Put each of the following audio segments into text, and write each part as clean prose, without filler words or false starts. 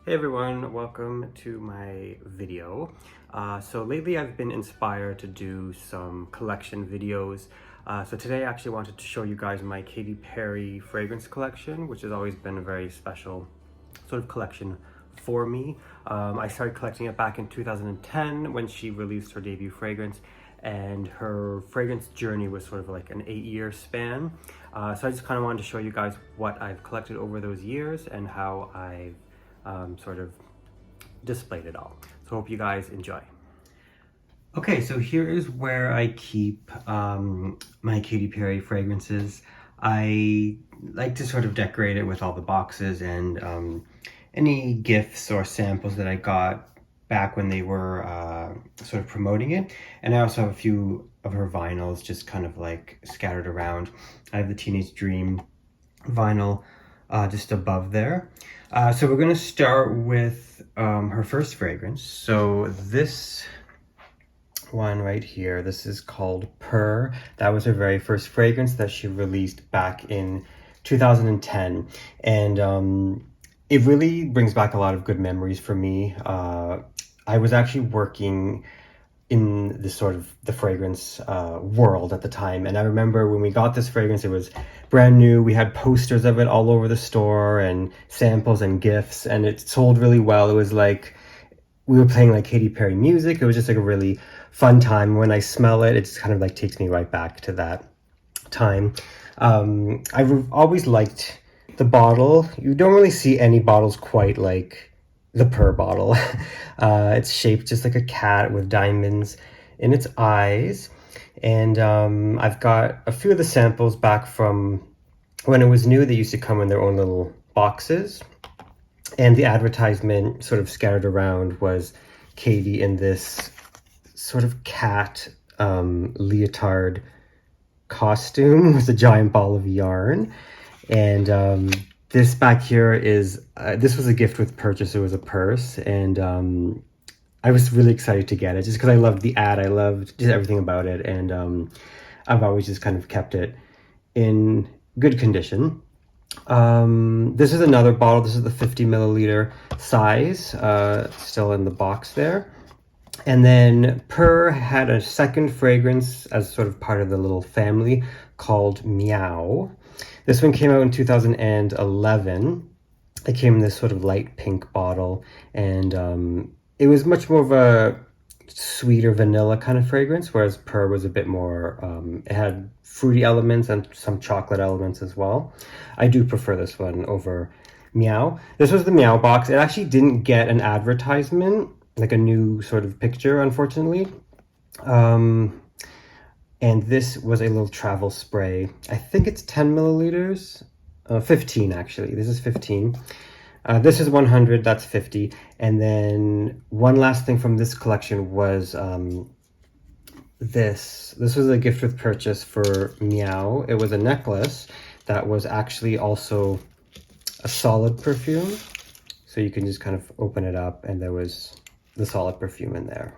Hey everyone, welcome to my video. So lately I've been inspired to do some collection videos. So today I actually wanted to show you guys my Katy Perry Fragrance Collection, which has always been a very special sort of collection for me. I started collecting it back in 2010 when she released her debut fragrance, and her fragrance journey was sort of like an 8-year span. So I just kind of wanted to show you guys what I've collected over those years and how I've sort of displayed it all. So hope you guys enjoy. Okay, so here is where I keep my Katy Perry fragrances. I like to sort of decorate it with all the boxes and any gifts or samples that I got back when they were sort of promoting it. And I also have a few of her vinyls just kind of like scattered around. I have the Teenage Dream vinyl just above there. So we're going to start with her first fragrance. So this one right here, this is called Purr. That was her very first fragrance that she released back in 2010. And it really brings back a lot of good memories for me. I was actually working in this sort of the fragrance world at the time, and I remember when we got this fragrance, it was brand new. We had posters of it all over the store and samples and gifts, and it sold really well. It was like we were playing like Katy Perry music. It was just like a really fun time. When I smell it, it just kind of like takes me right back to that time. I've always liked the bottle. You don't really see any bottles quite like the Purr bottle. It's shaped just like a cat with diamonds in its eyes. And I've got a few of the samples back from when it was new. They used to come in their own little boxes. And the advertisement sort of scattered around was Katy in this sort of cat leotard costume with a giant ball of yarn. And this back here is, this was a gift with purchase. It was a purse, and I was really excited to get it just because I loved the ad. I loved just everything about it, and I've always just kind of kept it in good condition. This is another bottle. This is the 50 milliliter size, still in the box there. And then Purr had a second fragrance as sort of part of the little family called Meow. This one came out in 2011. It came in this sort of light pink bottle, and it was much more of a sweeter vanilla kind of fragrance, whereas Purr was a bit more, it had fruity elements and some chocolate elements as well. I do prefer this one over Meow. This was the Meow box. It actually didn't get an advertisement, like a new sort of picture, unfortunately. And this was a little travel spray. I think it's 10 milliliters, 15 actually. This is 15. This is 100, that's 50. And then one last thing from this collection was this. This was a gift with purchase for Meow. It was a necklace that was actually also a solid perfume. So you can just kind of open it up, and there was the solid perfume in there.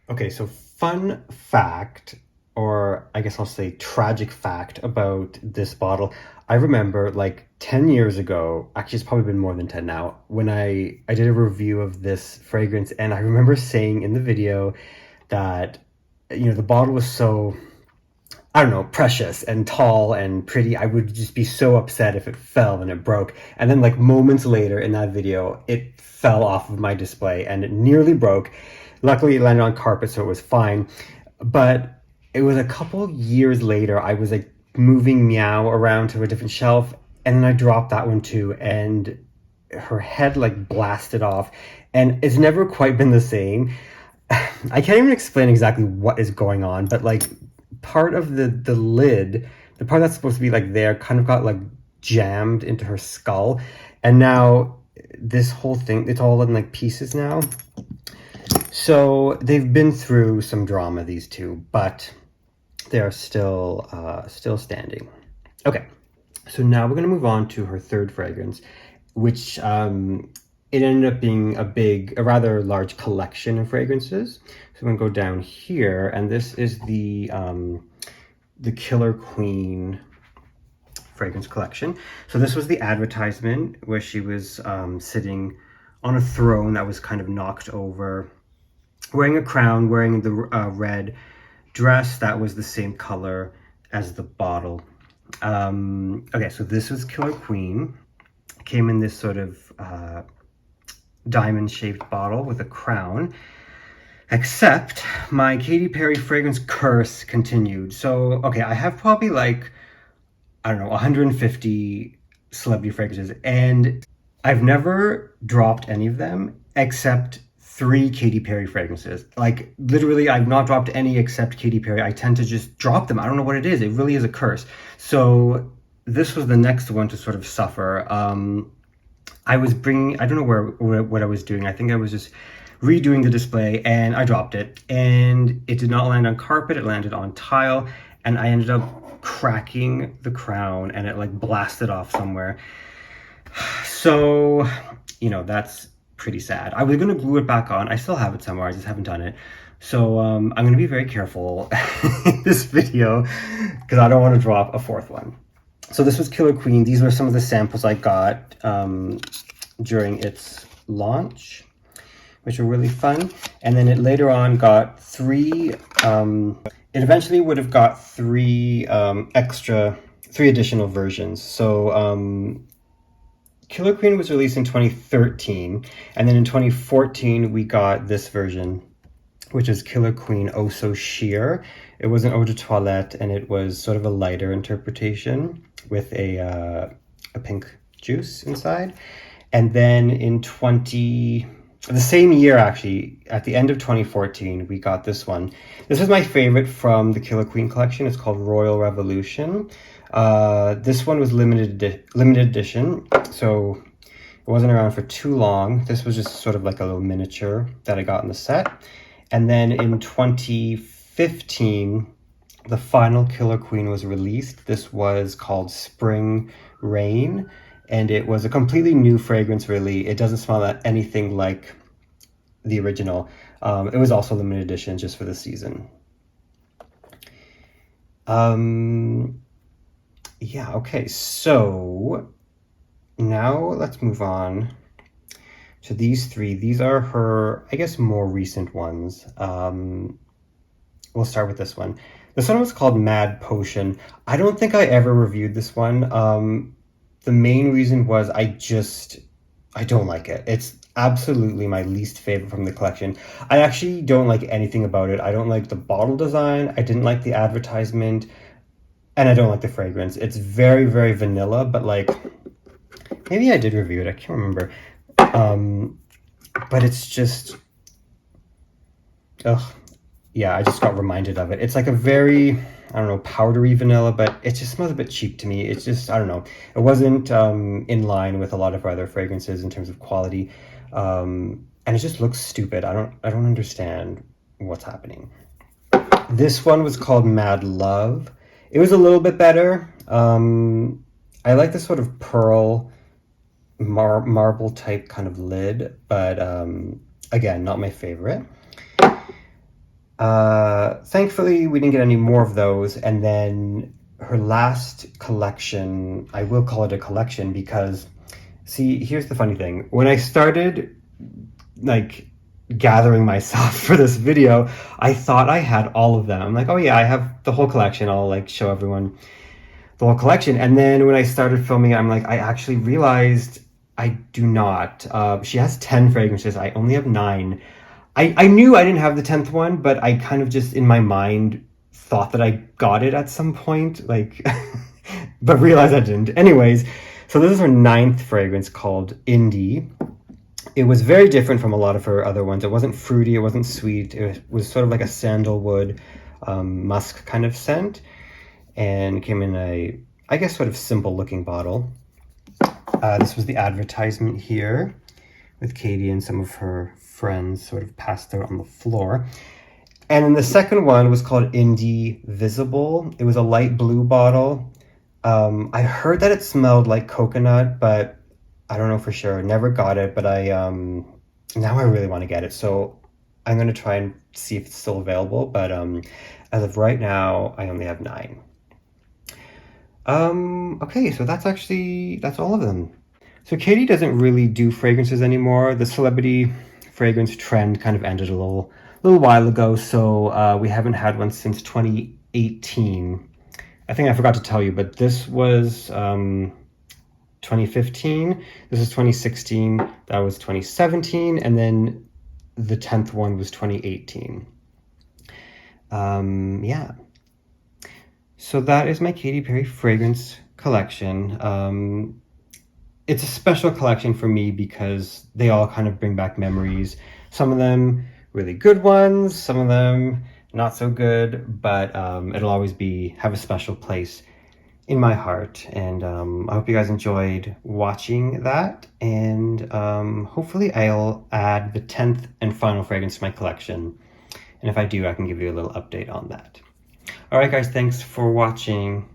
Okay, so fun fact, or I guess I'll say tragic fact about this bottle. I remember like 10 years ago, actually it's probably been more than 10 now, when I did a review of this fragrance, and I remember saying in the video that, you know, the bottle was so, I don't know, precious and tall and pretty. I would just be so upset if it fell and it broke. And then like moments later in that video, it fell off of my display and it nearly broke. Luckily, it landed on carpet, so it was fine. But it was a couple years later, I was like moving Meow around to a different shelf, and then I dropped that one too, and her head like blasted off, and it's never quite been the same. I can't even explain exactly what is going on, but like part of the lid, the part that's supposed to be like there, kind of got like jammed into her skull, and now this whole thing, it's all in like pieces now. So they've been through some drama, these two, but they're still standing. Okay, so now we're going to move on to her third fragrance, which it ended up being a rather large collection of fragrances. So I'm going to go down here, and this is the Killer Queen Fragrance Collection. So this was the advertisement where she was sitting on a throne that was kind of knocked over, wearing a crown, wearing the red dress that was the same color as the bottle. Okay, so this was Killer Queen. Came in this sort of diamond-shaped bottle with a crown. Except my Katy Perry fragrance curse continued. So, okay, I have probably like, I don't know, 150 celebrity fragrances, and I've never dropped any of them except 3 Katy Perry fragrances. Like, literally, I've not dropped any except Katy Perry. I tend to just drop them. I don't know what it is. It really is a curse. So this was the next one to sort of suffer. I was bringing, I don't know what I was doing. I think I was just redoing the display and I dropped it, and it did not land on carpet. It landed on tile, and I ended up cracking the crown, and it like blasted off somewhere. So, you know, that's pretty sad. I was gonna glue it back on. I still have it somewhere. I just haven't done it. So I'm gonna be very careful in this video because I don't want to drop a 4th one. So this was Killer Queen. These were some of the samples I got during its launch, which were really fun. And then it later on got 3, it eventually would have got 3 additional versions. So Killer Queen was released in 2013, and then in 2014 we got this version, which is Killer Queen Oh So Sheer. It was an eau de toilette, and it was sort of a lighter interpretation with a pink juice inside. And then in the same year, actually, at the end of 2014, we got this one. This is my favorite from the Killer Queen collection. It's called Royal Revolution. This one was limited edition, so it wasn't around for too long. This was just sort of like a little miniature that I got in the set. And then in 2015, the final Killer Queen was released. This was called Spring Rain, and it was a completely new fragrance, really. It doesn't smell anything like the original. It was also limited edition just for the season. Yeah, okay, so now let's move on to these 3. These are her, I guess, more recent ones. We'll start with this one. This one was called Mad Potion. I don't think I ever reviewed this one. The main reason was I don't like it. It's absolutely my least favorite from the collection. I actually don't like anything about it. I don't like the bottle design. I didn't like the advertisement, and I don't like the fragrance. It's very, very vanilla, but like, maybe I did review it. I can't remember. But it's just, yeah, I just got reminded of it. It's like a very, I don't know, powdery vanilla, but it just smells a bit cheap to me. It's just, I don't know. It wasn't in line with a lot of other fragrances in terms of quality. And it just looks stupid. I don't understand what's happening. This one was called Mad Love. It was a little bit better. I like this sort of pearl marble type kind of lid, but again, not my favorite. Thankfully, we didn't get any more of those. And then her last collection, I will call it a collection because, see, here's the funny thing. When I started, like, gathering myself for this video, I thought I had all of them. I'm like, oh yeah, I have the whole collection. I'll, like, show everyone the whole collection. And then when I started filming it, I'm like, I actually realized I do not. She has 10 fragrances. I only have 9. I knew I didn't have the 10th one, but I kind of just in my mind thought that I got it at some point, like, but realized I didn't. Anyways, so this is her 9th fragrance called Indie. It was very different from a lot of her other ones. It wasn't fruity, it wasn't sweet. It was sort of like a sandalwood musk kind of scent, and came in a, I guess, sort of simple looking bottle. This was the advertisement here with Katy and some of her friends sort of passed out on the floor. And then the second one was called Indie Visible. It was a light blue bottle. I heard that it smelled like coconut, but I don't know for sure. Never got it, but now I really want to get it. So I'm going to try and see if it's still available. But as of right now, I only have 9. Okay, so that's all of them. So Katy doesn't really do fragrances anymore. The celebrity fragrance trend kind of ended a little while ago, so we haven't had one since 2018. I think I forgot to tell you, but this was 2015, this is 2016, that was 2017, and then the 10th one was 2018. Yeah. So that is my Katy Perry Fragrance Collection. It's a special collection for me because they all kind of bring back memories. Some of them really good ones, some of them not so good, but it'll always have a special place in my heart. And I hope you guys enjoyed watching that. And hopefully I'll add the 10th and final fragrance to my collection. And if I do, I can give you a little update on that. All right, guys, thanks for watching.